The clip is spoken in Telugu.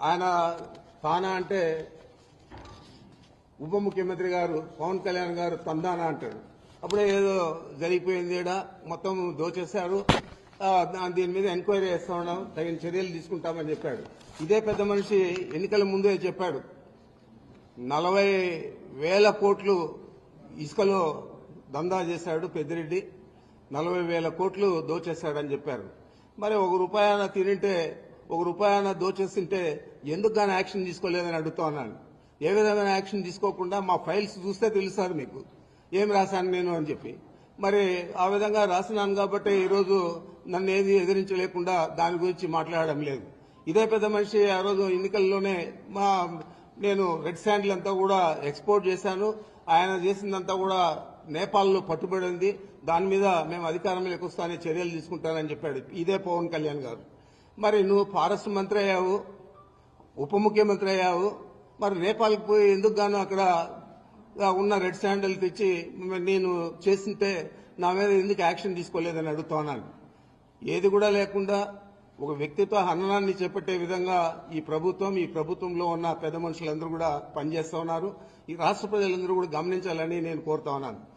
ఆయన తానా అంటే ఉప ముఖ్యమంత్రి గారు పవన్ కళ్యాణ్ గారు తందానా అంటాడు. అప్పుడే ఏదో జరిగిపోయింది, మొత్తం దోచేశారు, దీని మీద ఎంక్వైరీ చేస్తా ఉన్నాం, తగిన చర్యలు తీసుకుంటామని చెప్పాడు. ఇదే పెద్ద మనిషి ఎన్నికల ముందే చెప్పాడు 40,000 కోట్లు ఇసుకలో దందా చేశాడు పెద్దిరెడ్డి, 40,000 కోట్లు దోచేశాడని చెప్పారు. మరి ₹1 తినింటే ₹1 దోచేస్తుంటే ఎందుకు కానీ యాక్షన్ తీసుకోలేదని అడుగుతా ఉన్నాను. ఏ విధమైన యాక్షన్ తీసుకోకుండా మా ఫైల్స్ చూస్తే తెలుస్తారు మీకు ఏం రాశాను నేను అని చెప్పి. మరి ఆ విధంగా రాసినాను కాబట్టి ఈరోజు నన్ను ఏది ఎదిరించలేకుండా దాని గురించి మాట్లాడడం లేదు. ఇదే పెద్ద మనిషి ఆ రోజు ఎన్నికల్లోనే నేను రెడ్ శాండిల్ అంతా కూడా ఎక్స్పోర్ట్ చేశాను, ఆయన చేసిందంతా కూడా నేపాల్లో పట్టుబడింది, దాని మీద మేము అధికారంలోకి వస్తానే చర్యలు తీసుకుంటానని చెప్పాడు ఇదే పవన్ కళ్యాణ్ గారు. మరి నువ్వు ఫారెస్ట్ మంత్రి అయ్యావు, ఉప ముఖ్యమంత్రి అయ్యావు, మరి నేపాల్కి పోయి ఎందుకు గాను అక్కడ ఉన్న రెడ్ శాండిల్ తెచ్చి నేను చేస్తుంటే నా మీద ఎందుకు యాక్షన్ తీసుకోలేదని అడుగుతా ఉన్నాను. ఏది కూడా లేకుండా ఒక వ్యక్తిత్వ హననాన్ని చేపట్టే విధంగా ఈ ప్రభుత్వంలో ఉన్న పెద్ద మనుషులందరూ కూడా పనిచేస్తా ఉన్నారు. ఈ రాష్ట్ర ప్రజలందరూ కూడా గమనించాలని నేను కోరుతా ఉన్నాను.